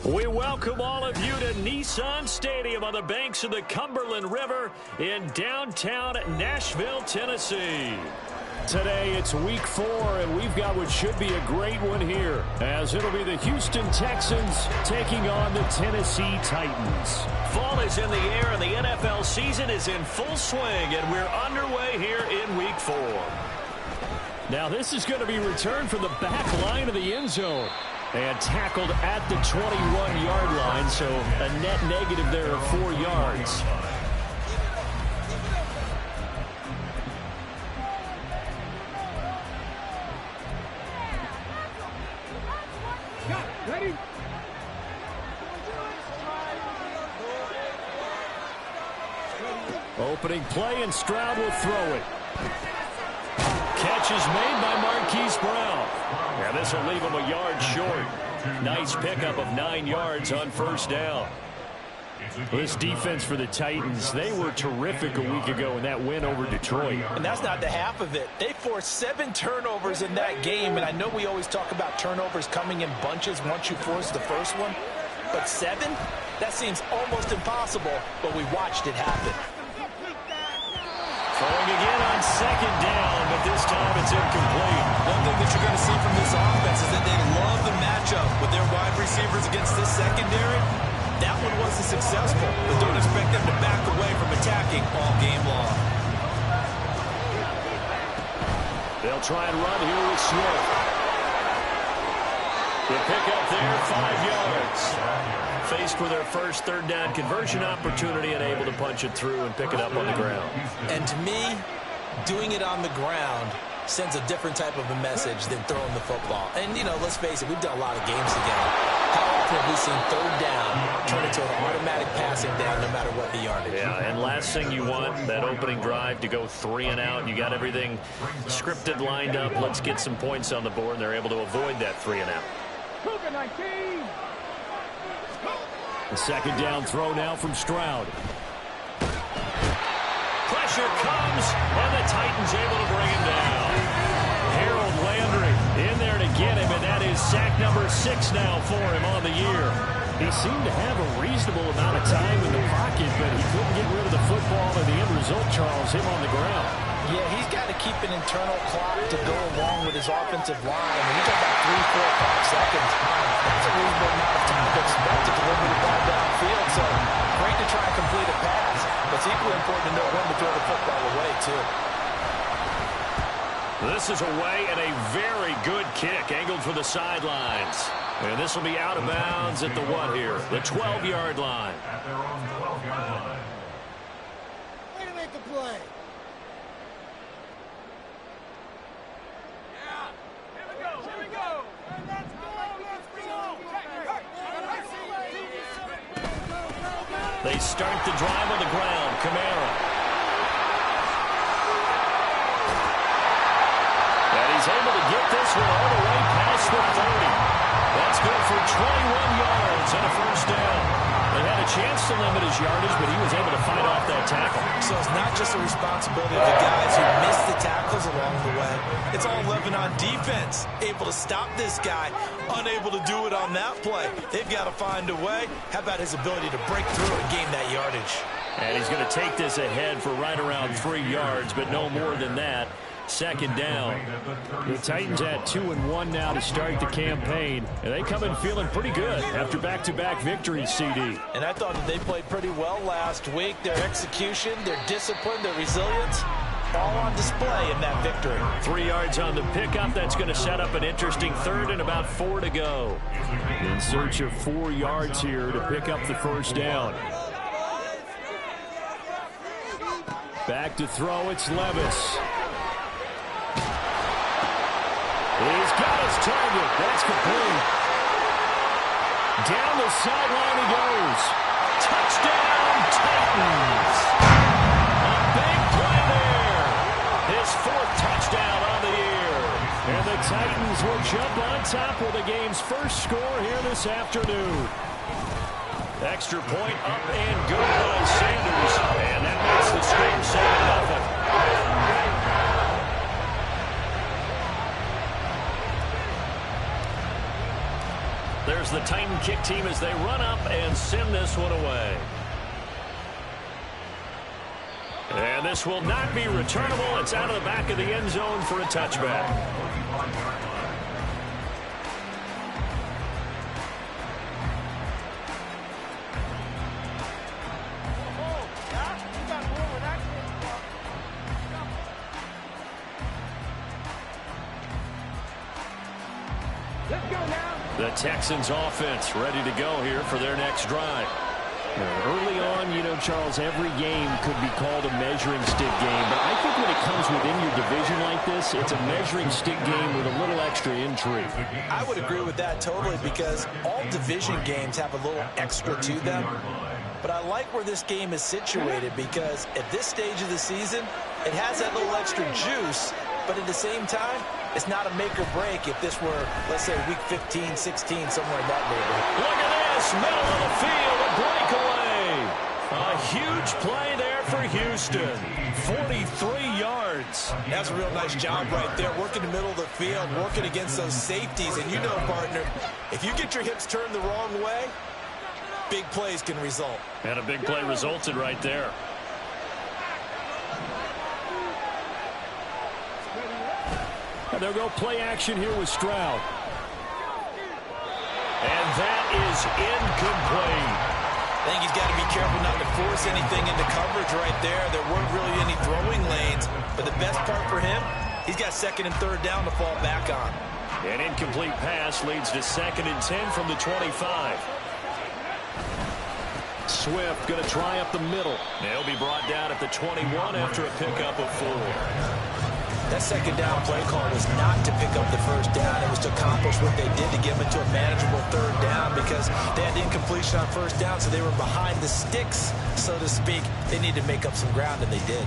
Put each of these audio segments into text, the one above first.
We welcome all of you to Nissan Stadium on the banks of the Cumberland River in downtown Nashville, Tennessee. Today it's week 4, and we've got what should be a great one here, as it'll be the Houston Texans taking on the Tennessee Titans. Fall is in the air, and the NFL season is in full swing, and we're underway here in week 4. Now this is going to be returned from the back line of the end zone. And tackled at the 21-yard line, so a net negative there of 4 yards. Ready? Opening play, and Stroud will throw it. Catch is made by Marquise Brown. Yeah, this will leave him a yard short. Nice pickup of 9 yards on first down. This defense for the Titans, they were terrific a week ago in that win over Detroit. And that's not the half of it. They forced 7 turnovers in that game, and I know we always talk about turnovers coming in bunches once you force the first one. But 7? That seems almost impossible, but we watched it happen. Throwing again on second down, but this time it's incomplete. One thing that you're going to see from this offense is that they love the matchup with their wide receivers against this secondary. That one wasn't successful, but don't expect them to back away from attacking all game long. They'll try and run here with Smith. The pickup there, 5 yards. Faced with their first third down conversion opportunity and able to punch it through and pick it up on the ground. And to me, doing it on the ground sends a different type of a message than throwing the football. And, you know, let's face it, we've done a lot of games together. How often have we seen third down turn into an automatic passing down no matter what the yardage? Yeah, and last thing you want, that opening drive to go 3 and out. You got everything scripted, lined up. Let's get some points on the board, and they're able to avoid that 3 and out. The second down throw now from Stroud. Pressure comes, and the Titans able to bring him down. Harold Landry in there to get him, and that is sack number 6 now for him on the year. He seemed to have a reasonable amount of time in the pocket, but he couldn't get rid of the football, and the end result, Charles, him on the ground. Yeah, he's got to keep an internal clock to go along with his offensive line. When you talk about 3, 4, 5 seconds, that's a reasonable amount of time to expect to deliver the ball downfield. So great to try and complete a pass, but it's equally important to know when to throw the football away, too. This is away, and a very good kick angled for the sidelines. And this will be out of bounds at the what here? The 12-yard line. At their own 12-yard line. Way to make the play. They start the drive on the ground. Kamara. And he's able to get this one all the way past the 30. That's good for 21 yards and a first down. They had a chance to limit his yardage, but he was able to fight off that tackle. So it's not just a responsibility of the guys who missed the tackles along the way. It's all 11 on defense. Able to stop this guy, unable to do it on that play. They've got to find a way. How about his ability to break through and gain that yardage? And he's going to take this ahead for right around 3 yards, but no more than that. Second down. The Titans at 2-1 now to start the campaign, and they come in feeling pretty good after back-to-back victories, CD. And I thought that they played pretty well last week. Their execution, their discipline, their resilience, all on display in that victory. 3 yards on the pickup. That's going to set up an interesting third and about 4 to go. In search of 4 yards here to pick up the first down. Back to throw, it's Levis. He's got his target. That's complete. Down the sideline he goes. Touchdown, Titans. A big play there. His 4th touchdown on the year. And the Titans will jump on top with the game's first score here this afternoon. Extra point up and good by Sanders. And that makes the score 7-0. There's the Titan kick team as they run up and send this one away. And this will not be returnable. It's out of the back of the end zone for a touchback. The Texans offense ready to go here for their next drive. Early on, you know, Charles, every game could be called a measuring stick game. But I think when it comes within your division like this, it's a measuring stick game with a little extra intrigue. I would agree with that totally because all division games have a little extra to them. But I like where this game is situated because at this stage of the season, it has that little extra juice. But at the same time, it's not a make or break if this were, let's say, week 15, 16, somewhere in that neighborhood. Look at this, middle of the field, a breakaway. A huge play there for Houston. 43 yards. That's a real nice job right there, working the middle of the field, working against those safeties. And you know, partner, if you get your hips turned the wrong way, big plays can result. And a big play resulted right there. And they'll go play action here with Stroud. And that is incomplete. I think he's got to be careful not to force anything into coverage right there. There weren't really any throwing lanes. But the best part for him, he's got 2nd and 3rd down to fall back on. An incomplete pass leads to 2nd and 10 from the 25. Swift going to try up the middle. He'll be brought down at the 21 after a pickup of 4. That 2nd down play call was not to pick up the 1st down. It was to accomplish what they did to get them into a manageable 3rd down because they had the incompletion on 1st down, so they were behind the sticks, so to speak. They needed to make up some ground, and they did.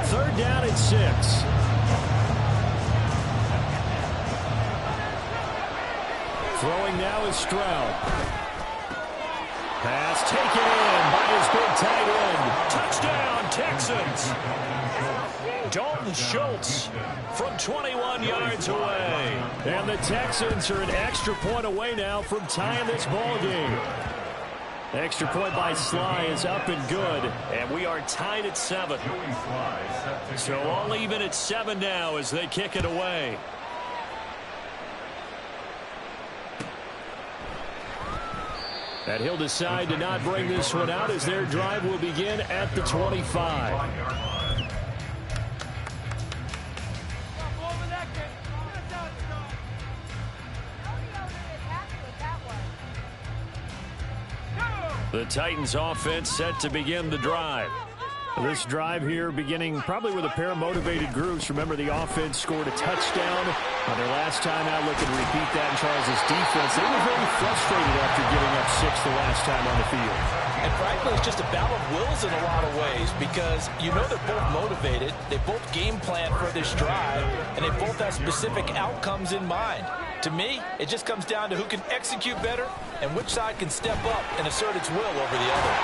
Third down and 6. Throwing now is Stroud. Pass taken in by his big tight end. Touchdown, Texans. Dalton Schultz from 21 yards away. And the Texans are an extra point away now from tying this ball game. Extra point by Sly is up and good. And we are tied at 7. So all even at 7 now as they kick it away. And he'll decide to not bring this one out as their drive will begin at the 25. The Titans offense set to begin the drive. This drive here beginning probably with a pair of motivated groups. Remember, the offense scored a touchdown on their last time out. Looking to repeat that in Charles's defense. They were very frustrated after giving up 6 the last time on the field. And frankly, it's just a battle of wills in a lot of ways because you know they're both motivated. They both game plan for this drive, and they both have specific outcomes in mind. To me, it just comes down to who can execute better and which side can step up and assert its will over the other.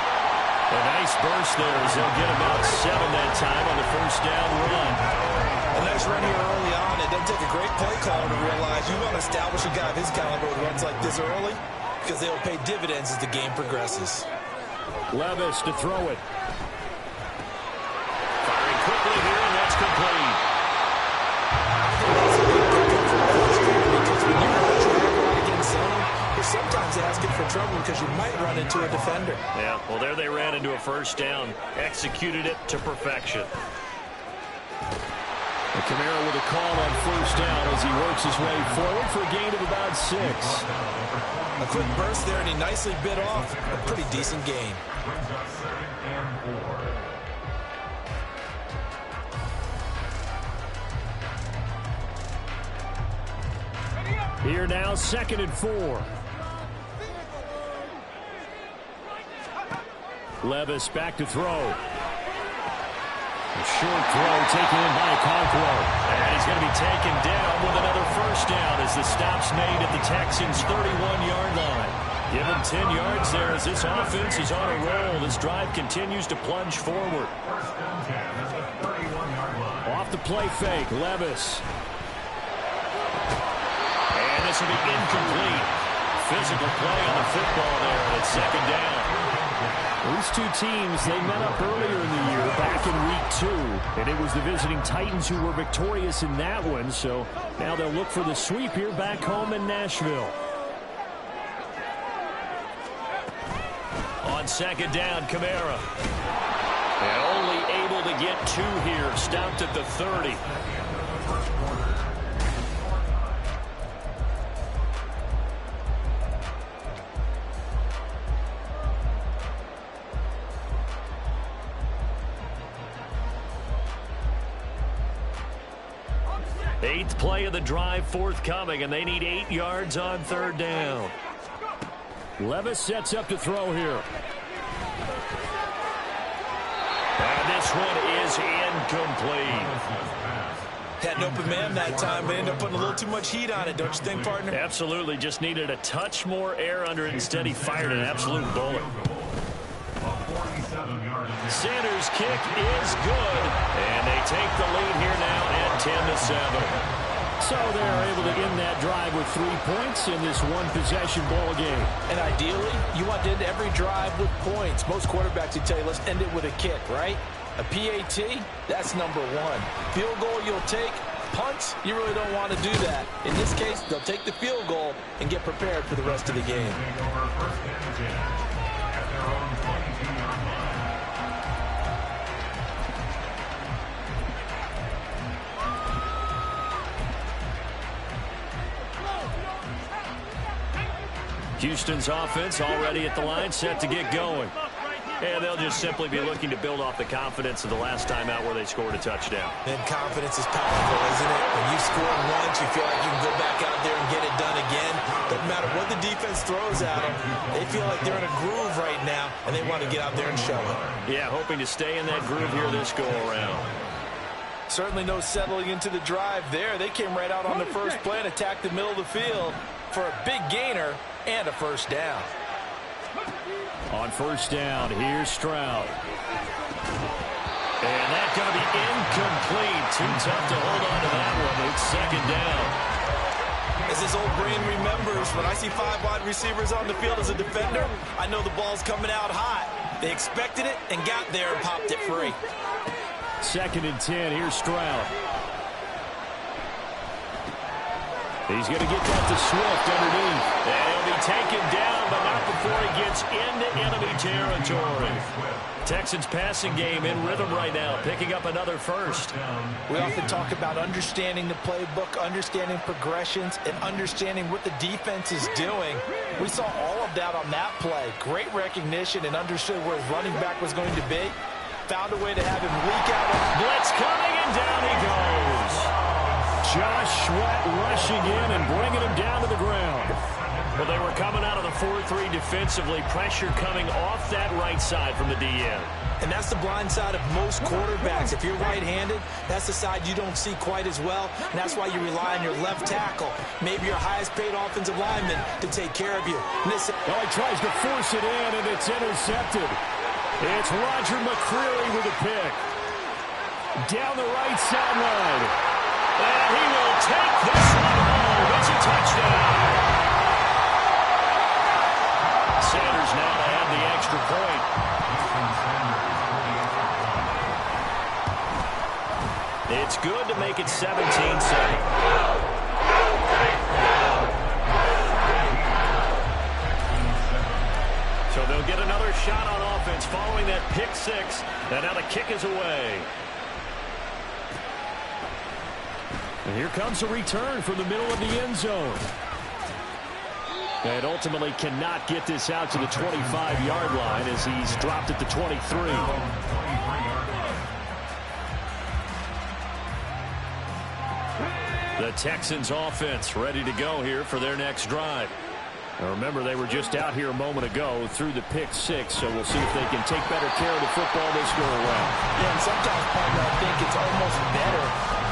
A nice burst there as they'll get about 7 that time on the 1st down run. A nice run here early on. It doesn't take a great play caller to realize you want to establish a guy of his caliber who runs like this early because they'll pay dividends as the game progresses. Levis to throw it. Firing quickly here, and that's complete. Because when you're not trying right against zone, you're sometimes asking for trouble because you might run into a defender. Yeah, well, there they ran into a 1st down. Executed it to perfection. And Kamara with a call on first down as he works his way forward for a gain of about 6. A quick burst there, and he nicely bit off a pretty decent gain. Here now, 2nd and 4. Levis back to throw. A short throw taken in by Okonkwo. And he's going to be taken down with another first down as the stop's made at the Texans' 31-yard line. Give him 10 yards there as this offense is on a roll. This drive continues to plunge forward. Off the play fake, Levis. And this will be incomplete. Physical play on the football there, and it's 2nd down. These two teams, they met up earlier in the year, back in Week 2, and it was the visiting Titans who were victorious in that one, so now they'll look for the sweep here back home in Nashville. On 2nd down, Kamara. And only able to get 2 here, stopped at the 30. Eighth play of the drive forthcoming, and they need 8 yards on 3rd down. Levis sets up to throw here. And this one is incomplete. Had an open man that time, but ended up putting a little too much heat on it, don't you think, partner? Absolutely. Just needed a touch more air under it. Instead, he fired an absolute bullet. Sanders' kick is good, and they take the lead here now at 10-7. So they're able to end that drive with 3 points in this one-possession ball game. And ideally, you want to end every drive with points. Most quarterbacks would tell you, let's end it with a kick, right? A PAT, that's number 1. Field goal you'll take. Punts, you really don't want to do that. In this case, they'll take the field goal and get prepared for the rest of the game. Houston's offense already at the line, set to get going. And they'll just simply be looking to build off the confidence of the last time out where they scored a touchdown. And confidence is powerful, isn't it? When you've scored once, you feel like you can go back out there and get it done again. Doesn't matter what the defense throws at them. They feel like they're in a groove right now, and they want to get out there and show it. Yeah, hoping to stay in that groove here this go-around. Certainly no settling into the drive there. They came right out on the first play and attacked the middle of the field for a big gainer and a first down. On first down, here's Stroud. And that's going to be incomplete. Too tough to hold on to that one. It's 2nd down. As his old brain remembers, when I see 5 wide receivers on the field as a defender, I know the ball's coming out hot. They expected it and got there and popped it free. 2nd and 10. Here's Stroud. He's going to get that to Swift underneath. And he'll be taken down, but not before he gets into enemy territory. Texans passing game in rhythm right now, picking up another first. We often talk about understanding the playbook, understanding progressions, and understanding what the defense is doing. We saw all of that on that play. Great recognition and understood where his running back was going to be. Found a way to have him leak out. Blitz coming, and down he goes. Josh Sweat rushing in and bringing him down to the ground. Well, they were coming out of the 4-3 defensively. Pressure coming off that right side from the DN. And that's the blind side of most quarterbacks. If you're right-handed, that's the side you don't see quite as well. And that's why you rely on your left tackle, maybe your highest-paid offensive lineman, to take care of you. He tries to force it in, and it's intercepted. It's Roger McCreary with a pick. Down the right sideline. And he will take this one home. It's a touchdown. Sanders now to add the extra point. It's good to make it 17-7. So they'll get another shot on offense following that pick 6. And now the kick is away. And here comes a return from the middle of the end zone. And ultimately cannot get this out to the 25-yard line as he's dropped at the 23. The Texans offense ready to go here for their next drive. Now remember, they were just out here a moment ago through the pick six, so we'll see if they can take better care of the football this go around. Yeah, and sometimes, partner, I think it's almost better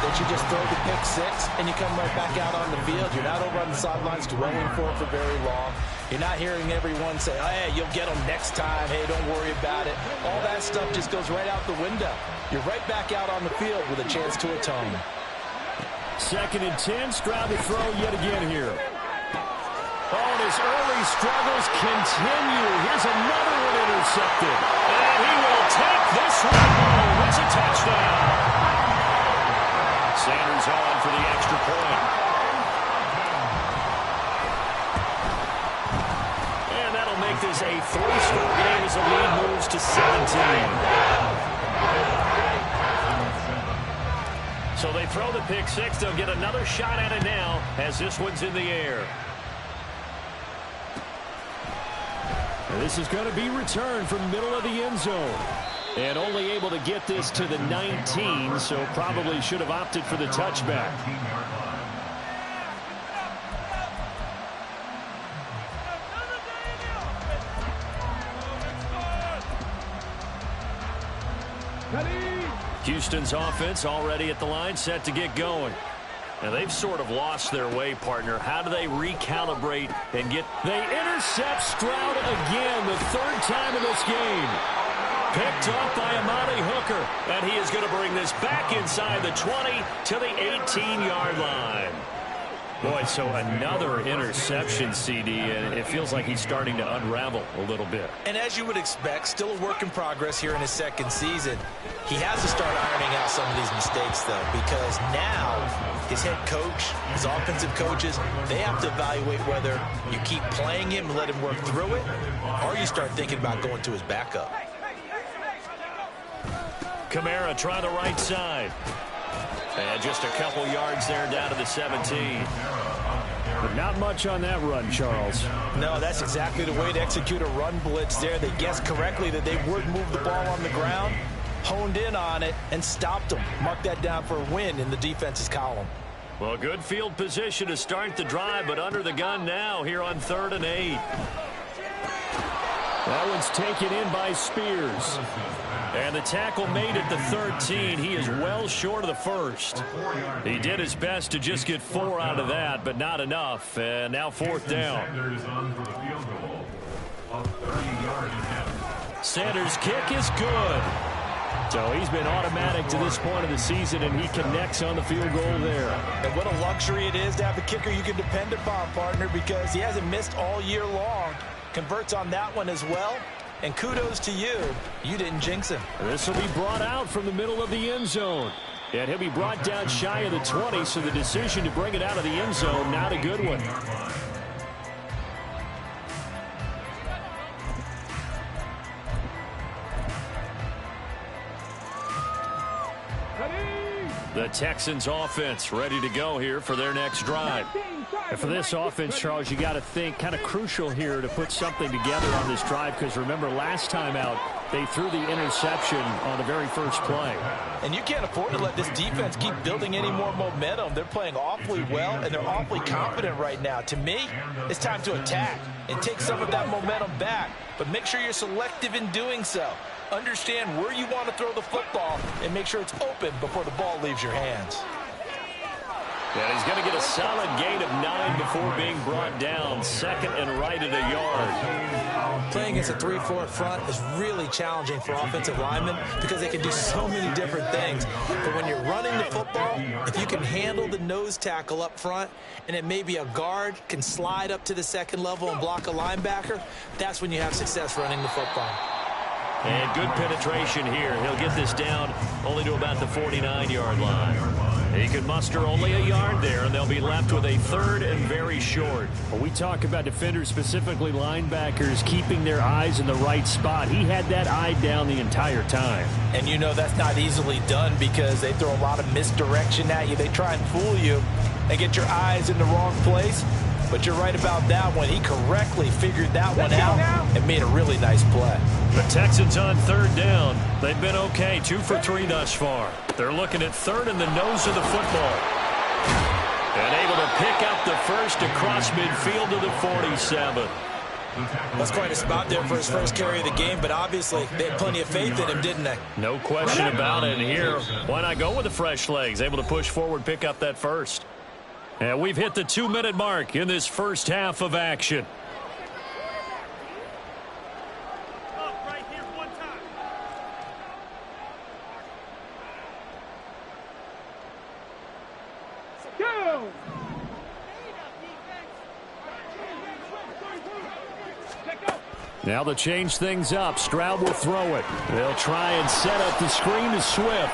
that you just throw the pick six and you come right back out on the field. You're not over on the sidelines dwelling for it for very long. You're not hearing everyone say, oh, hey, you'll get them next time. Hey, don't worry about it. All that stuff just goes right out the window. You're right back out on the field with a chance to atone. 2nd and 10. Stroud to throw yet again here. Oh, and his early struggles continue. Here's another one intercepted. And he will take this one home. It's a touchdown. Sanders on for the extra point. And that'll make this a 3-score game as the lead moves to 17. So they throw the pick six. They'll get another shot at it now as this one's in the air. And this is going to be returned from the middle of the end zone. And only able to get this to the 19, so probably should have opted for the touchback. Houston's offense already at the line, set to get going. And they've sort of lost their way, partner. How do they recalibrate and get... They intercept Stroud again, the 3rd time in this game. Picked up by Amani Hooker. And he is going to bring this back inside the 20 to the 18-yard line. Boy, so another interception, CD, and it feels like he's starting to unravel a little bit. And as you would expect, still a work in progress here in his 2nd season. He has to start ironing out some of these mistakes, though, because now his head coach, his offensive coaches, they have to evaluate whether you keep playing him and let him work through it, or you start thinking about going to his backup. Kamara try the right side. And just a couple yards there down to the 17. But not much on that run, Charles. No, that's exactly the way to execute a run blitz there. They guessed correctly that they would move the ball on the ground, honed in on it, and stopped them. Mark that down for a win in the defense's column. Well, good field position to start the drive, but under the gun now here on 3rd and 8. That one's taken in by Spears. And the tackle made at the 13. He is well short of the first. He did his best to just get 4 out of that, but not enough. And now 4th down. Sanders' kick is good. So he's been automatic to this point of the season, and he connects on the field goal there. And what a luxury it is to have a kicker you can depend upon, partner, because he hasn't missed all year long. Converts on that one as well. And kudos to you. You didn't jinx him. This will be brought out from the middle of the end zone. And he'll be brought down shy of the 20, so the decision to bring it out of the end zone, not a good one. The Texans offense ready to go here for their next drive. And for this offense, Charles, you got to think kind of crucial here to put something together on this drive, because remember last time out they threw the interception on the very first play. And you can't afford to let this defense keep building any more momentum. They're playing awfully well, and they're awfully confident right now. To me, it's time to attack and take some of that momentum back, but make sure you're selective in doing so. Understand where you want to throw the football and make sure it's open before the ball leaves your hands. And he's going to get a solid gain of 9 before being brought down. 2nd and right at a yard. Playing against a 3-4 front is really challenging for offensive linemen because they can do so many different things. But when you're running the football, if you can handle the nose tackle up front, and it may be a guard can slide up to the 2nd level and block a linebacker, that's when you have success running the football. And good penetration here. He'll get this down only to about the 49-yard line. He could muster only a yard there, and they'll be left with a 3rd and very short. When we talk about defenders, specifically linebackers, keeping their eyes in the right spot, he had that eye down the entire time. And you know that's not easily done because they throw a lot of misdirection at you. They try and fool you and get your eyes in the wrong place. But you're right about that one. He correctly figured that one out and made a really nice play. The Texans on 3rd down. They've been okay, 2 for 3 thus far. They're looking at 3rd in the nose of the football. And able to pick up the first across midfield to the 47. That's quite a spot there for his first carry of the game, but obviously they had plenty of faith in him, didn't they? No question about it. And here, why not go with the fresh legs? Able to push forward, pick up that first. And we've hit the 2-minute mark in this first half of action. Now they'll change things up. Stroud will throw it. They'll try and set up the screen to Swift.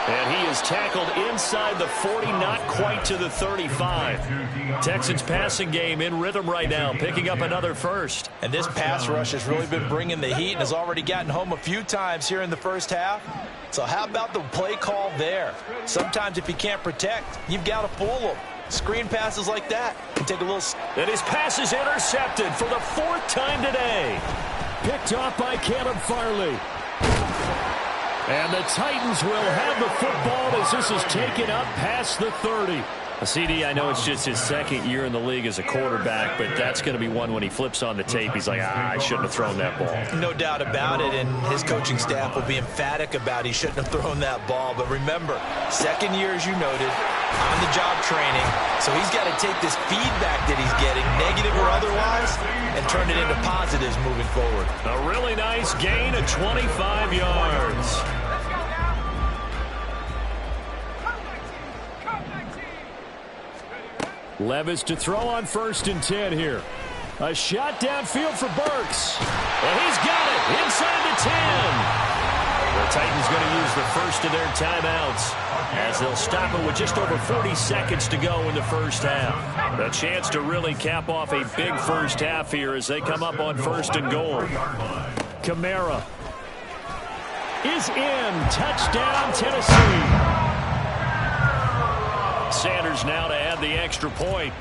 And he is tackled inside the 40, not quite to the 35. Texans passing game in rhythm right now, picking up another first. And this pass rush has really been bringing the heat and has already gotten home a few times here in the first half. So how about the play call there? Sometimes if you can't protect, you've got to fool them. Screen passes like that can take a little... And his pass is intercepted for the 4th time today. Picked off by Caleb Farley. And the Titans will have the football as this is taken up past the 30. CD, I know it's just his 2nd year in the league as a quarterback, but that's going to be one when he flips on the tape. He's like, I shouldn't have thrown that ball. No doubt about it, and his coaching staff will be emphatic about he shouldn't have thrown that ball. But remember, 2nd year, as you noted, on-the-job training, so he's got to take this feedback that he's getting, negative or otherwise, and turn it into positives moving forward. A really nice gain of 25 yards. Levis to throw on 1st and 10 here. A shot downfield for Burks. And he's got it inside the 10. The Titans going to use the first of their timeouts as they'll stop it with just over 40 seconds to go in the first half. A chance to really cap off a big first half here as they come up on 1st and goal. Kamara is in. Touchdown, Tennessee. Sanders now to add the extra point.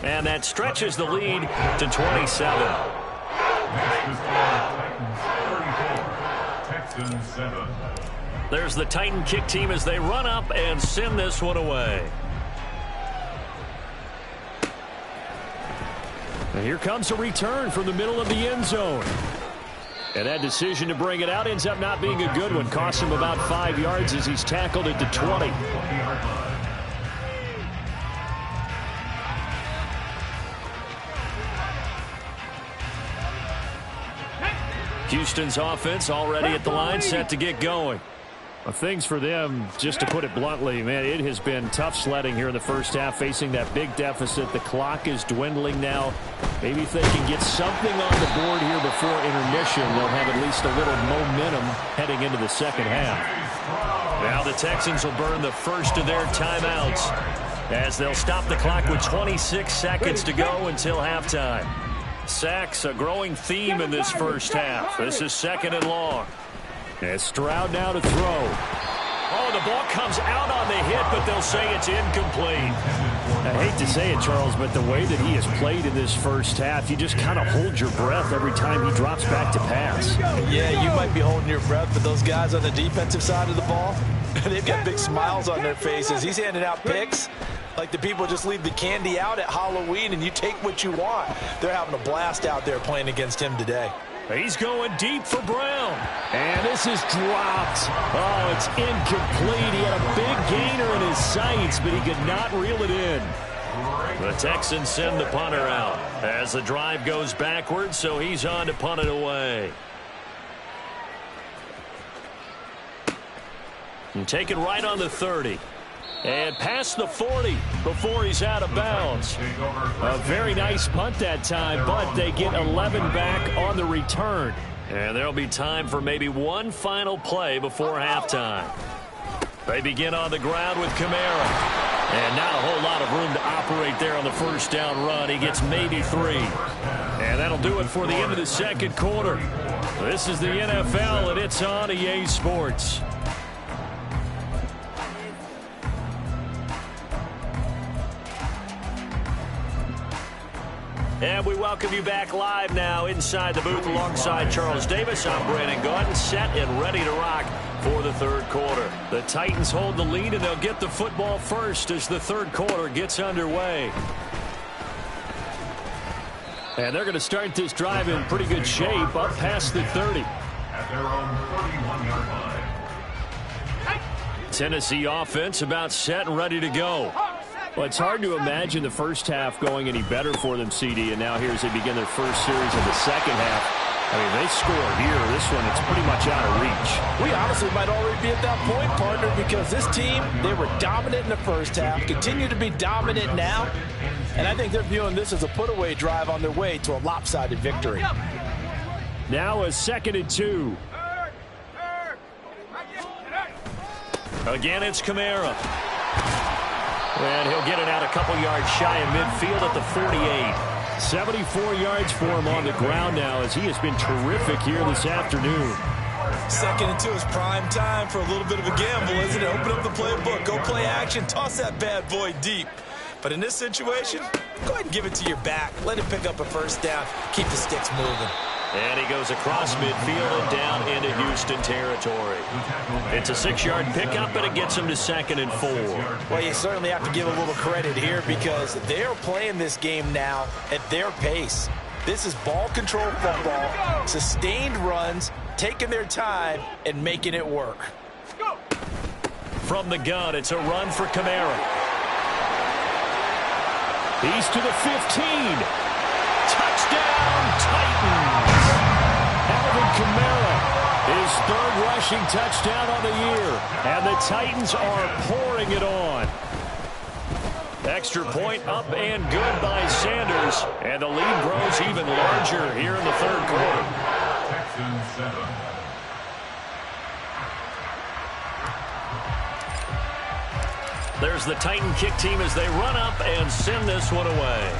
And that stretches the lead to 27. There's the Titan kick team as they run up and send this one away. And here comes a return from the middle of the end zone. And that decision to bring it out ends up not being a good one. Costs him about 5 yards as he's tackled at the 20. Houston's offense already at the line, set to get going. Well, things for them, just to put it bluntly, man, it has been tough sledding here in the first half, facing that big deficit. The clock is dwindling now. Maybe if they can get something on the board here before intermission, they'll have at least a little momentum heading into the second half. Now the Texans will burn the first of their timeouts as they'll stop the clock with 26 seconds to go until halftime. Sacks, a growing theme in this first half. This is 2nd and long. And Stroud now to throw. Oh, the ball comes out on the hit, but they'll say it's incomplete. I hate to say it, Charles, but the way that he has played in this first half, you just kind of hold your breath every time he drops back to pass. Yeah, you might be holding your breath, but those guys on the defensive side of the ball, they've got big smiles on their faces. He's handing out picks like the people just leave the candy out at Halloween and you take what you want. They're having a blast out there playing against him today. He's going deep for Brown. And this is dropped. Oh, it's incomplete. He had a big gainer in his sights, but he could not reel it in. The Texans send the punter out as the drive goes backwards, so he's on to punt it away. And taken right on the 30. And past the 40 before he's out of bounds. A very nice punt that time, but they get 11 back on the return. And there'll be time for maybe one final play before halftime. They begin on the ground with Kamara. And not a whole lot of room to operate there on the first down run. He gets maybe 3. And that'll do it for the end of the second quarter. This is the NFL, and it's on EA Sports. And we welcome you back live now inside the booth alongside Charles Davis. I'm Brandon Gaudin, set and ready to rock for the third quarter. The Titans hold the lead, and they'll get the football first as the third quarter gets underway. And they're going to start this drive in pretty good shape up past the 30. At their own 31-yard line. Tennessee offense about set and ready to go. Well, it's hard to imagine the first half going any better for them, CD, and now here as they begin their first series of the second half. I mean, they score here. This one, it's pretty much out of reach. We honestly might already be at that point, partner, because this team, they were dominant in the first half, continue to be dominant now, and I think they're viewing this as a put-away drive on their way to a lopsided victory. Now a 2nd and 2. Again, it's Kamara. And he'll get it out a couple yards shy of midfield at the 48. 74 yards for him on the ground now as he has been terrific here this afternoon. 2nd and 2 is prime time for a little bit of a gamble, isn't it? Open up the playbook, go play action, toss that bad boy deep. But in this situation, go ahead and give it to your back. Let him pick up a first down, keep the sticks moving. And he goes across midfield and down into Houston territory. It's a 6-yard pickup, and it gets him to 2nd and 4. Well, you certainly have to give a little credit here because they're playing this game now at their pace. This is ball control football, sustained runs, taking their time, and making it work. From the gun, it's a run for Kamara. He's to the 15. Touchdown, Titans! Alvin Kamara, his 3rd rushing touchdown on the year. And the Titans are pouring it on. Extra point up and good by Sanders. And the lead grows even larger here in the third quarter. Texans 7. There's the Titan kick team as they run up and send this one away.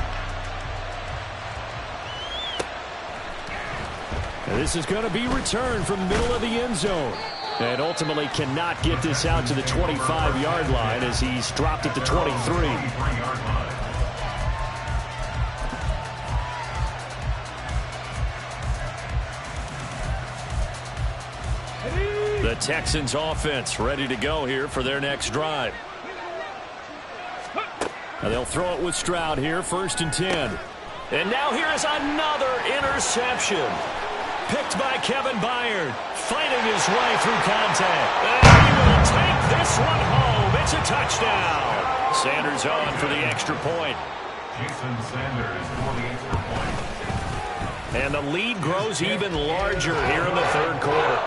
And this is going to be returned from the middle of the end zone. And ultimately cannot get this out to the 25-yard line as he's dropped it to 23. The Texans offense ready to go here for their next drive. Now they'll throw it with Stroud here, 1st and 10. And now here is another interception. Picked by Kevin Byard, fighting his way through contact. And he will take this one home. It's a touchdown. Sanders on for the extra point. Jason Sanders for the extra point. And the lead grows even larger here in the third quarter.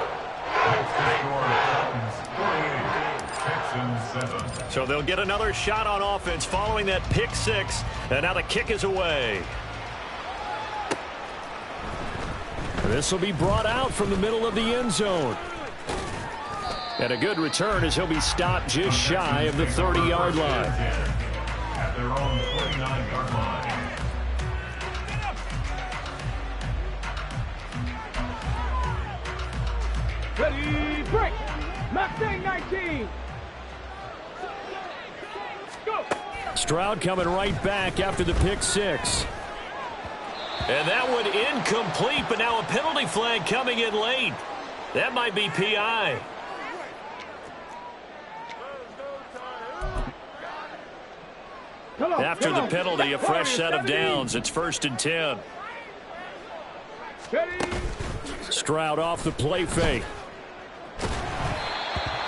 Texans 7. So they'll get another shot on offense following that pick 6. And now the kick is away. This will be brought out from the middle of the end zone. And a good return as he'll be stopped just shy of the 30-yard line. At their own 29-yard line. Ready, break. Mustang 19. Go. Stroud coming right back after the pick 6. And that one incomplete, but now a penalty flag coming in late. That might be PI. After the penalty, a fresh set of downs. It's 1st and 10. Stroud off the play fake.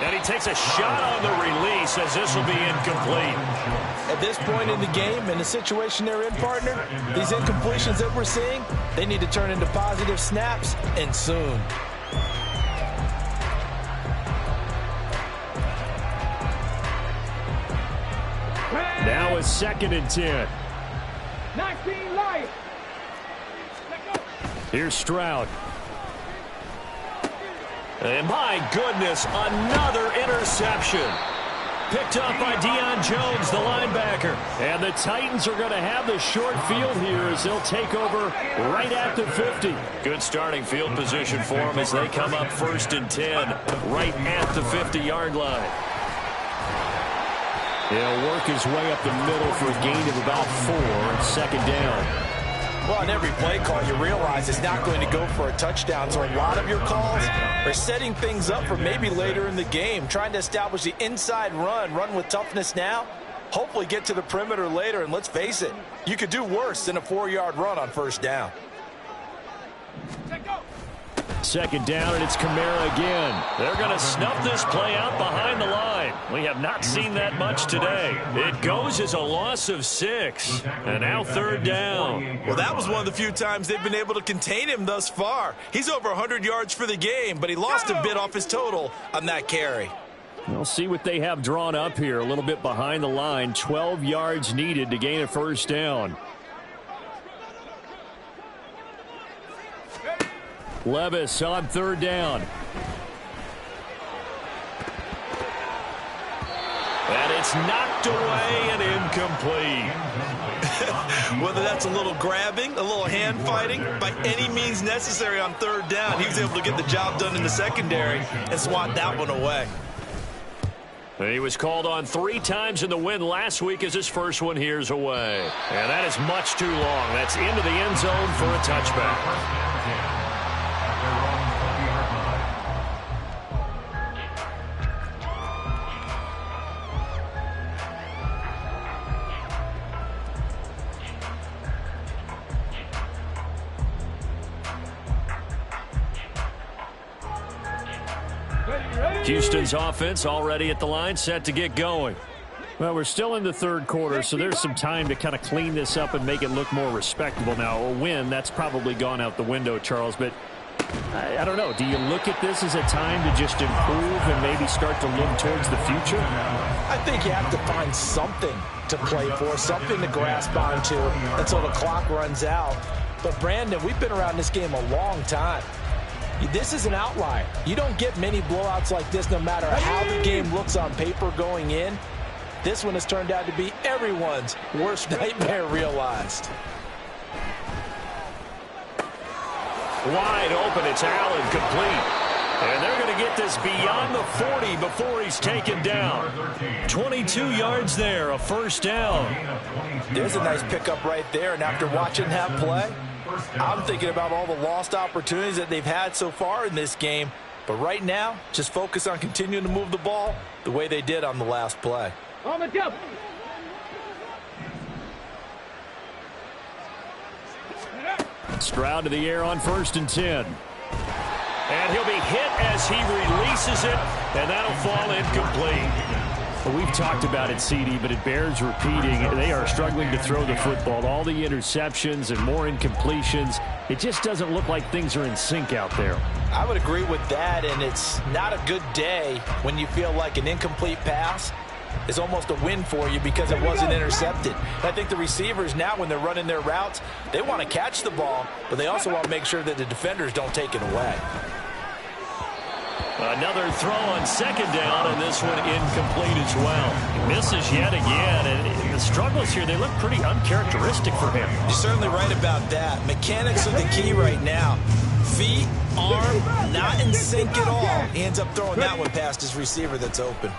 And he takes a shot on the release as this will be incomplete. At this point in the game, in the situation they're in, partner, these incompletions that we're seeing, they need to turn into positive snaps, and soon. Now a 2nd and 10. 19 Lions. Here's Stroud. And my goodness, another interception. Picked up by Deion Jones, the linebacker. And the Titans are going to have the short field here as they'll take over right at the 50. Good starting field position for them as they come up 1st and 10 right at the 50-yard line. He'll work his way up the middle for a gain of about 4 on 2nd down. Well, on every play call, you realize it's not going to go for a touchdown. So a lot of your calls are setting things up for maybe later in the game, trying to establish the inside run with toughness now, hopefully get to the perimeter later. And let's face it, you could do worse than a 4-yard run on 1st down. 2nd down, and it's Kamara again. They're going to snuff this play out behind the line. We have not seen that much today. It goes as a loss of 6. And now 3rd down. Well, that was one of the few times they've been able to contain him thus far. He's over 100 yards for the game, but he lost a bit off his total on that carry. We'll see what they have drawn up here. A little bit behind the line. 12 yards needed to gain a 1st down. Levis on 3rd down. And it's knocked away and incomplete. Whether that's a little grabbing, a little hand fighting, by any means necessary on 3rd down, he was able to get the job done in the secondary and swat that one away. He was called on 3 times in the win last week as his first one here's away. And that is much too long. That's into the end zone for a touchback. Houston's offense already at the line, set to get going. Well, we're still in the 3rd quarter, so there's some time to kind of clean this up and make it look more respectable. Now, a win, that's probably gone out the window, Charles, but I don't know. Do you look at this as a time to just improve and maybe start to look towards the future? I think you have to find something to play for, something to grasp onto until the clock runs out. But, Brandon, we've been around this game a long time. This is an outlier. You don't get many blowouts like this no matter how the game looks on paper going in. This one has turned out to be everyone's worst nightmare realized. Wide open, it's Allen, complete. And they're going to get this beyond the 40 before he's taken down. 22 yards there, a 1st down. There's a nice pickup right there, and after watching that play, I'm thinking about all the lost opportunities that they've had so far in this game. But right now, just focus on continuing to move the ball the way they did on the last play. On the double. Stroud to the air on 1st and 10. And he'll be hit as he releases it, and that'll fall incomplete. Well, we've talked about it, CD, but it bears repeating. They are struggling to throw the football. All the interceptions and more incompletions. It just doesn't look like things are in sync out there. I would agree with that, and it's not a good day when you feel like an incomplete pass is almost a win for you because it wasn't intercepted. And I think the receivers now, when they're running their routes, they want to catch the ball, but they also want to make sure that the defenders don't take it away. Another throw on 2nd down, and this one incomplete as well. He misses yet again, and the struggles here, they look pretty uncharacteristic for him. You're certainly right about that. Mechanics are the key right now. Feet, arm, not in sync at all. He ends up throwing that one past his receiver that's open.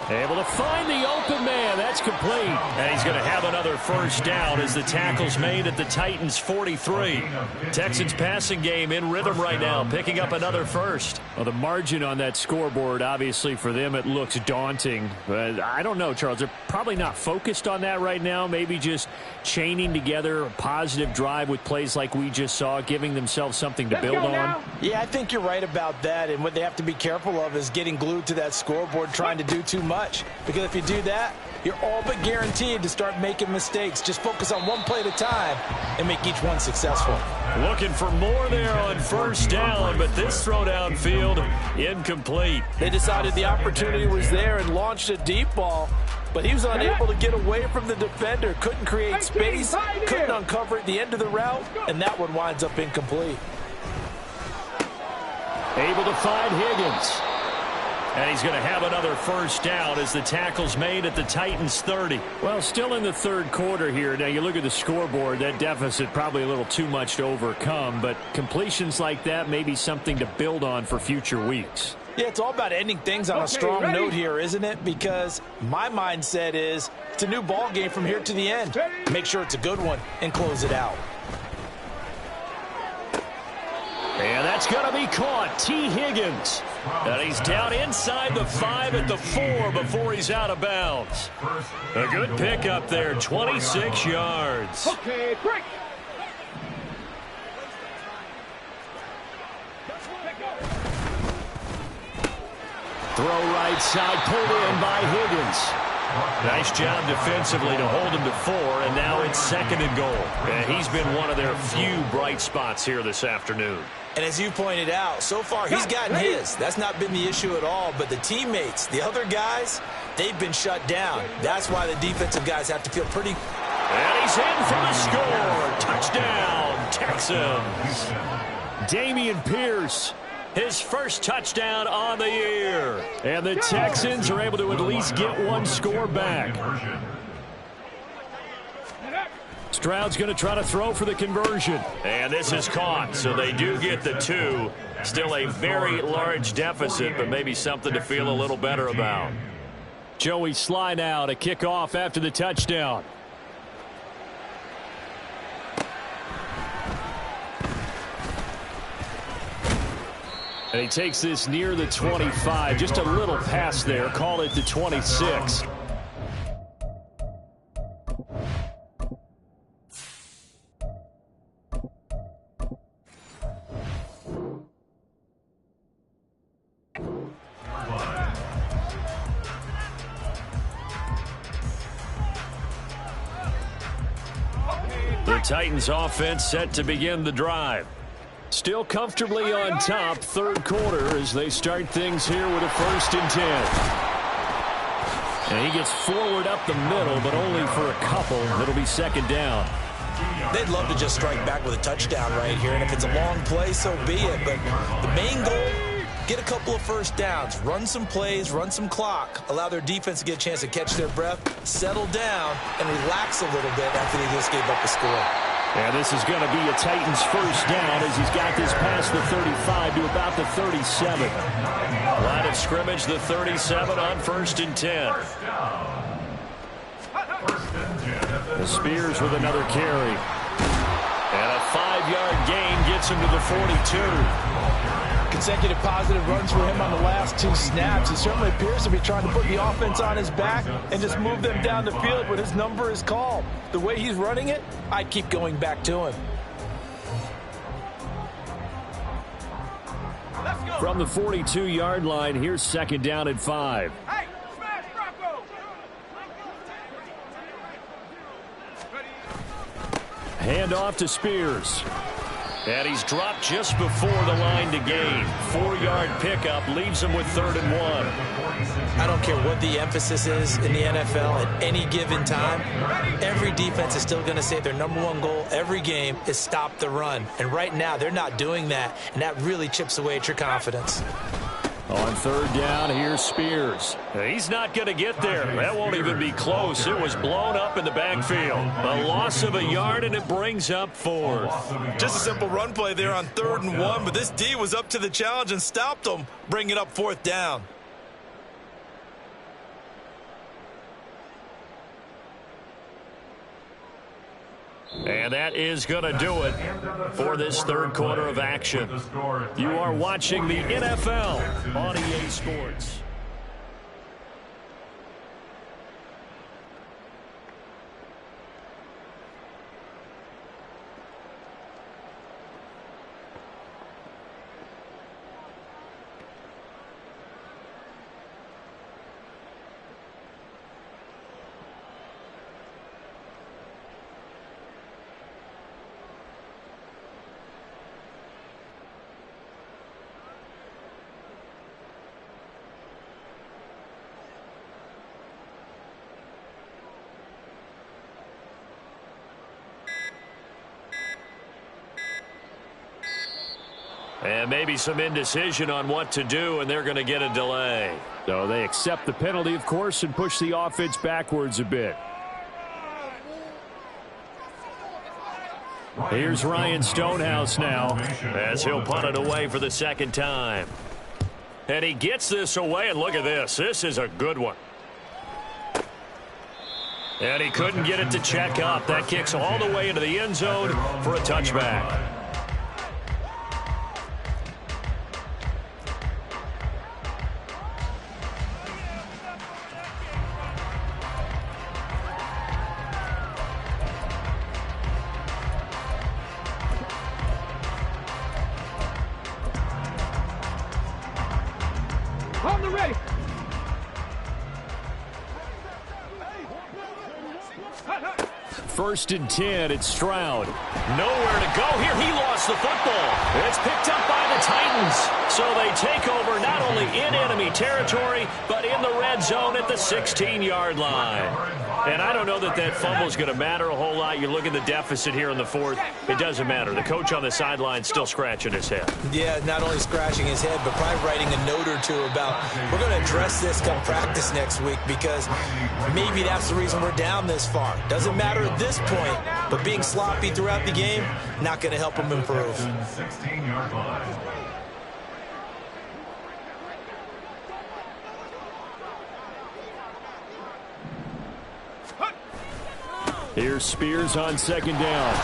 Able to find the open man. That's complete. And he's going to have another 1st down as the tackle's made at the Titans' 43. Texans passing game in rhythm right now, picking up another 1st. Well, the margin on that scoreboard, obviously, for them, it looks daunting. But I don't know, Charles. They're probably not focused on that right now. Maybe just chaining together a positive drive with plays like we just saw, giving themselves something to build on. Yeah, I think you're right about that. And what they have to be careful of is getting glued to that scoreboard, trying to do too much. Because if you do that, you're all but guaranteed to start making mistakes. Just focus on one play at a time and make each one successful. Looking for more there on 1st down, but this throw downfield incomplete. They decided the opportunity was there and launched a deep ball, but he was unable to get away from the defender. Couldn't create space, couldn't uncover at the end of the route, and that one winds up incomplete. Able to find Higgins. And he's going to have another first down as the tackle's made at the Titans' 30. Well, still in the third quarter here. Now, you look at the scoreboard, that deficit probably a little too much to overcome, but completions like that may be something to build on for future weeks. Yeah, it's all about ending things on a strong note here, isn't it? Because my mindset is it's a new ball game from here to the end. Make sure it's a good one and close it out. And that's going to be caught. T. Higgins. And he's down inside the 5 at the 4 before he's out of bounds. A good pickup there, 26 yards. Okay, break. Throw right side, pulled in by Higgins. Nice job defensively to hold him to 4, and now it's 2nd and goal. And he's been one of their few bright spots here this afternoon. And as you pointed out, so far he's gotten his. That's not been the issue at all. But the teammates, the other guys, they've been shut down. That's why the defensive guys have to feel pretty. And he's in for the score. Touchdown, Texans. Damian Pierce. His first touchdown on the year. And the Texans are able to at least get one score back. Stroud's going to try to throw for the conversion. And this is caught, so they do get the 2. Still a very large deficit, but maybe something to feel a little better about. Joey Sly now to kick off after the touchdown. And he takes this near the 25. Just a little pass there. Call it the 26. The Titans offense set to begin the drive. Still comfortably on top, third quarter, as they start things here with a 1st and 10. And he gets forward up the middle, but only for a couple. It'll be 2nd down. They'd love to just strike back with a touchdown right here. And if it's a long play, so be it. But the main goal, get a couple of first downs, run some plays, run some clock, allow their defense to get a chance to catch their breath, settle down, and relax a little bit after they just gave up a score. And this is going to be a Titans first down as he's got this past the 35 to about the 37. Line of scrimmage, the 37 on 1st and 10. The Spears with another carry. And a 5-yard gain gets him to the 42. Consecutive positive runs for him on the last 2 snaps. He certainly appears to be trying to put the offense on his back and just move them down the field when his number is called. The way he's running it, I keep going back to him. From the 42-yard line, here's 2nd down at 5. Hey, smash Bronco. Hand off to Spears. And he's dropped just before the line to gain. 4-yard pickup leaves him with 3rd and 1. I don't care what the emphasis is in the NFL at any given time. Every defense is still going to say their #1 goal every game is stop the run. And right now, they're not doing that, and that really chips away at your confidence. On 3rd down, here's Spears. He's not going to get there. That won't even be close. It was blown up in the backfield. A loss of a yard, and it brings up 4. Just a simple run play there on 3rd and 1, but this D was up to the challenge and stopped them, bringing up 4th down. And that is going to do it for this third quarter of action. You are watching the NFL on EA Sports. And maybe some indecision on what to do, and they're going to get a delay. So they accept the penalty, of course, and push the offense backwards a bit. Here's Ryan Stonehouse now, as he'll punt it away for the second time. And he gets this away, and look at this. This is a good one. And he couldn't get it to check up. That kicks all the way into the end zone for a touchback. On the ready. First and 10, it's Stroud. Nowhere to go here. He lost the football. It's picked up by the Titans. So they take over not only in enemy territory, but in the red zone at the 16-yard line. And I don't know that that fumble is going to matter a whole lot. You look at the deficit here in the fourth. It doesn't matter. The coach on the sideline still scratching his head. Yeah, not only scratching his head, but probably writing a note or two about we're going to address this come practice next week because maybe that's the reason we're down this far. Doesn't matter at this point, but being sloppy throughout the game, not going to help him improve. 16-yard line. Here's Spears on second down.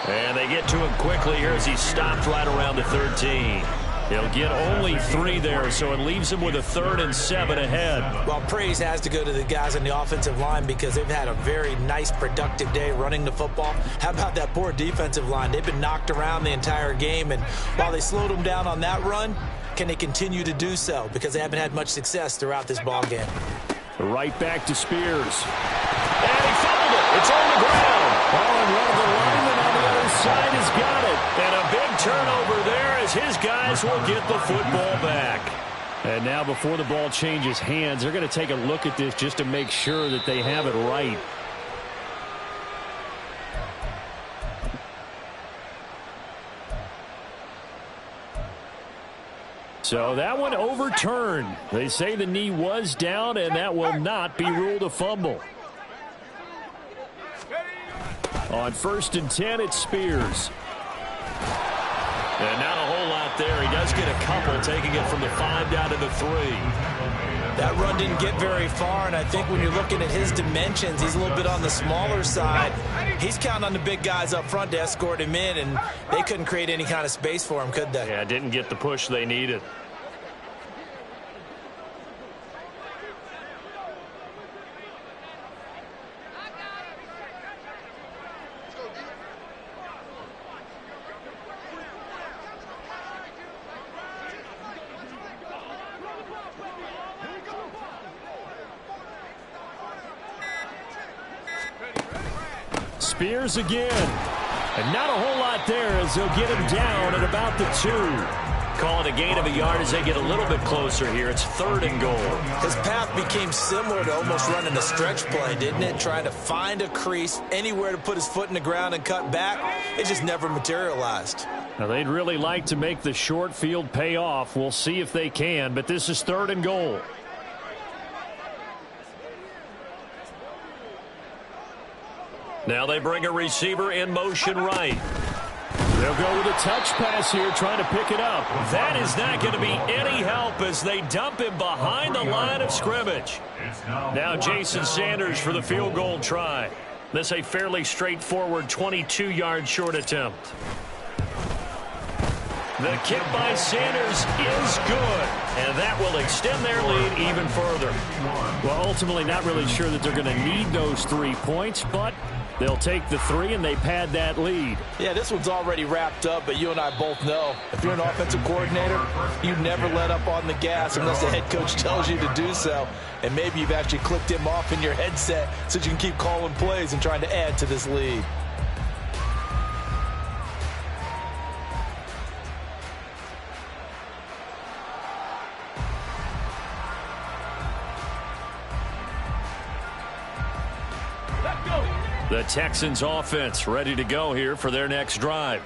And they get to him quickly here as he stopped right around the 13. He'll get only 3 there, so it leaves him with a 3rd and 7 ahead. Well, praise has to go to the guys on the offensive line because they've had a very nice, productive day running the football. How about that poor defensive line? They've been knocked around the entire game, and while they slowed them down on that run, can they continue to do so? Because they haven't had much success throughout this ball game. Right back to Spears. And he fumbled it. It's on the ground. Oh, and one of the linemen on the other side has got it. And a big turnover there as his guys will get the football back. And now before the ball changes hands, they're going to take a look at this just to make sure that they have it right. So that one overturned. They say the knee was down, and that will not be ruled a fumble. On 1st and 10, it's Spears. And not a whole lot there. He does get a couple, taking it from the 5 down to the 3. That run didn't get very far, and I think when you're looking at his dimensions, he's a little bit on the smaller side. He's counting on the big guys up front to escort him in, and they couldn't create any kind of space for him, could they? Yeah, didn't get the push they needed. Spears again. And not a whole lot there as they'll get him down at about the 2. Call it a gain of a yard as they get a little bit closer here. It's 3rd and goal. His path became similar to almost running a stretch play, didn't it? Trying to find a crease, anywhere to put his foot in the ground and cut back. It just never materialized. Now, they'd really like to make the short field pay off. We'll see if they can, but this is 3rd and goal. Now they bring a receiver in motion right. They'll go with a touch pass here, trying to pick it up. That is not going to be any help as they dump him behind the line of scrimmage. Now Jason Sanders for the field goal try. This a fairly straightforward 22-yard short attempt. The kick by Sanders is good, and that will extend their lead even further. Well, ultimately not really sure that they're going to need those 3 points, but they'll take the 3 and they pad that lead. Yeah, this one's already wrapped up, but you and I both know if you're an offensive coordinator, you never let up on the gas unless the head coach tells you to do so. And maybe you've actually clicked him off in your headset so you can keep calling plays and trying to add to this lead. The Texans offense ready to go here for their next drive.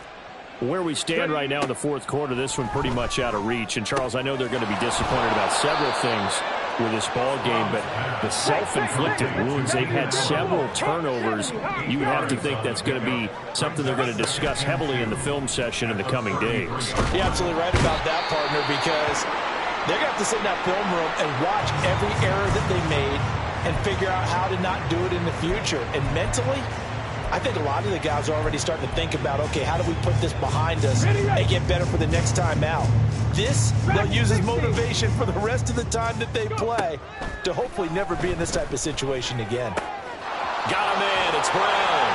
Where we stand right now in the fourth quarter, this one pretty much out of reach. And, Charles, I know they're going to be disappointed about several things with this ball game, but the self-inflicted wounds, they've had several turnovers. You would have to think that's going to be something they're going to discuss heavily in the film session in the coming days. You're absolutely right about that, partner, because they're going to have to sit in that film room and watch every error that they made and figure out how to not do it in the future. And mentally, I think a lot of the guys are already starting to think about, okay, how do we put this behind us and get better for the next time out? This, they'll use as motivation for the rest of the time that they play to hopefully never be in this type of situation again. Got a man, it's Brown.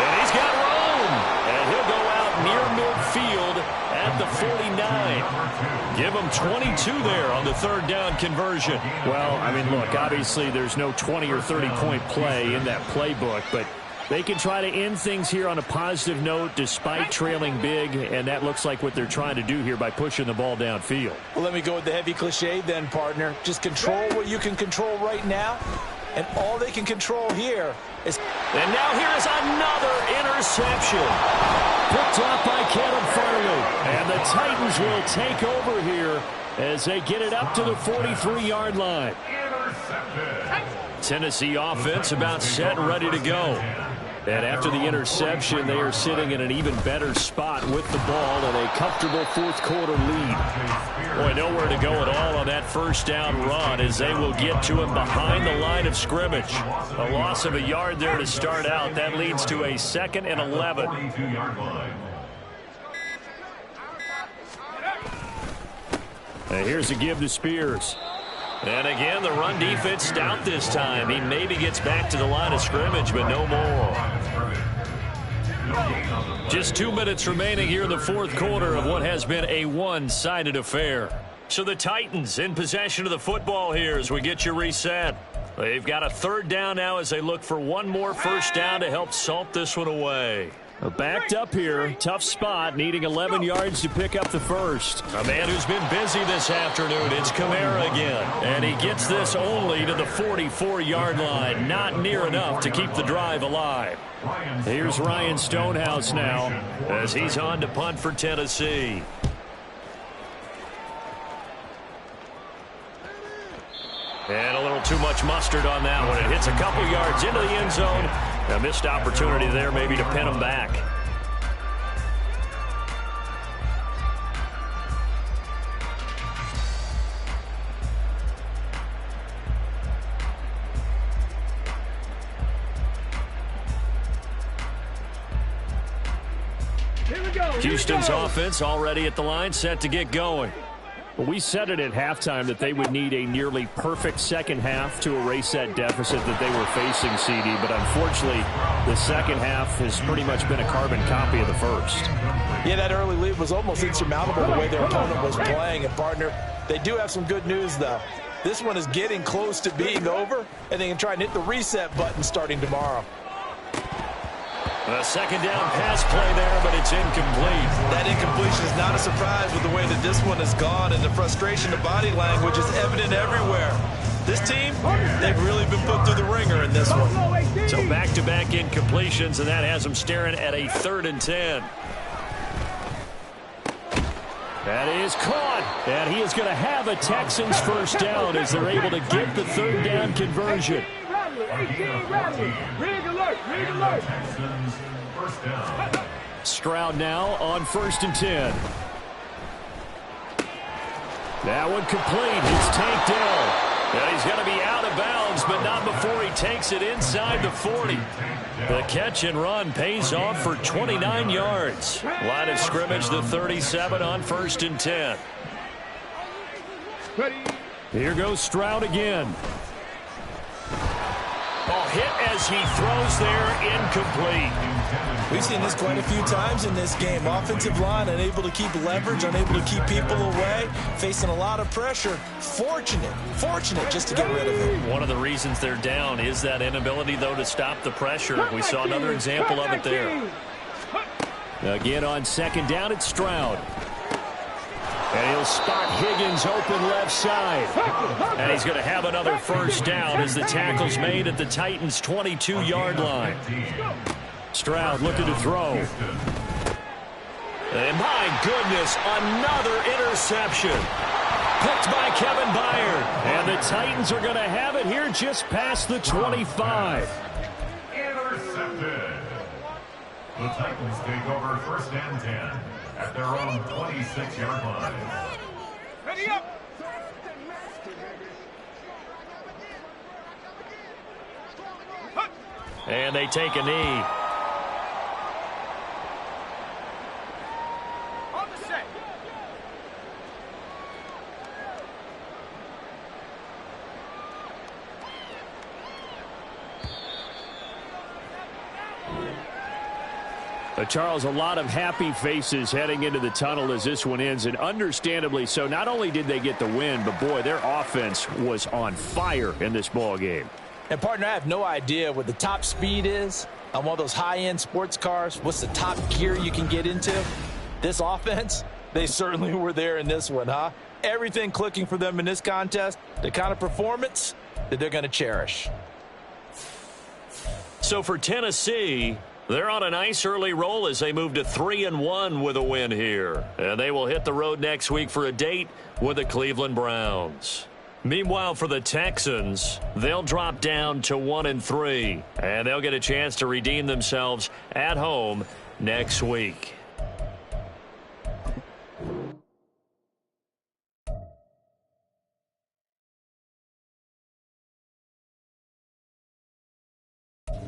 And he's got room. And he'll go out near midfield at the 49. Give him 22 there on the third down conversion. Well, I mean, look, obviously there's no 20 or 30-point play in that playbook, but they can try to end things here on a positive note despite trailing big, and that looks like what they're trying to do here by pushing the ball downfield. Well, let me go with the heavy cliche then, partner. Just control what you can control right now, and all they can control here is... And now here is another interception. Picked off by Caleb Farley. And the Titans will take over here as they get it up to the 43-yard line. Tennessee offense about set and ready to go. And after the interception, they are sitting in an even better spot with the ball and a comfortable fourth quarter lead. Boy, nowhere to go at all on that first down run as they will get to him behind the line of scrimmage. A loss of a yard there to start out. That leads to a 2nd and 11. And here's a give to Spears. And again, the run defense stout this time. He maybe gets back to the line of scrimmage, but no more. Just 2 minutes remaining here in the fourth quarter of what has been a one-sided affair. So the Titans in possession of the football here as we get you reset. They've got a third down now as they look for one more first down to help salt this one away. Backed up here, tough spot, needing 11 yards to pick up the first. A man who's been busy this afternoon, it's Kamara again. And he gets this only to the 44-yard line. Not near enough to keep the drive alive. Here's Ryan Stonehouse now as he's on to punt for Tennessee. And a little too much mustard on that one. It hits a couple yards into the end zone. A missed opportunity there maybe to pin him back. Houston's offense already at the line, set to get going. We said it at halftime that they would need a nearly perfect second half to erase that deficit that they were facing, CD. But unfortunately, the second half has pretty much been a carbon copy of the first. Yeah, that early lead was almost insurmountable the way their opponent was playing. And, partner, they do have some good news, though. This one is getting close to being over, and they can try and hit the reset button starting tomorrow. A second down pass play there, but it's incomplete. That incompletion is not a surprise with the way that this one has gone, and the frustration, the body language is evident everywhere. This team, they've really been put through the ringer in this one. So back-to-back incompletions, and that has them staring at a 3rd and 10. That is caught, and he is going to have a Texans first down as they're able to get the third down conversion. Stroud now on 1st and 10. That one complete. It's tanked down. And he's going to be out of bounds, but not before he takes it inside the 40. The catch and run pays off for 29 yards. Line of scrimmage, the 37 on 1st and 10. Here goes Stroud again. Ball hit as he throws there, incomplete. We've seen this quite a few times in this game. Offensive line unable to keep leverage, unable to keep people away, facing a lot of pressure. Fortunate just to get rid of it. One of the reasons they're down is that inability, though, to stop the pressure. We saw another example of it there. Again on 2nd down, it's Stroud. And he'll spot Higgins open left side. And he's going to have another first down as the tackle's made at the Titans' 22-yard line. Stroud looking to throw. And my goodness, another interception. Picked by Kevin Byard. And the Titans are going to have it here just past the 25. Intercepted. The Titans take over 1st and 10 at their own 26-yard line. Ready up. And they take a knee. On the set. Charles, a lot of happy faces heading into the tunnel as this one ends, and understandably so. Not only did they get the win, but boy, their offense was on fire in this ball game. And, partner, I have no idea what the top speed is on one of those high-end sports cars. What's the top gear you can get into? This offense, they certainly were there in this one, huh? Everything clicking for them in this contest, the kind of performance that they're going to cherish. So for Tennessee, they're on a nice early roll as they move to 3-1 with a win here. And they will hit the road next week for a date with the Cleveland Browns. Meanwhile, for the Texans, they'll drop down to 1-3, and they'll get a chance to redeem themselves at home next week.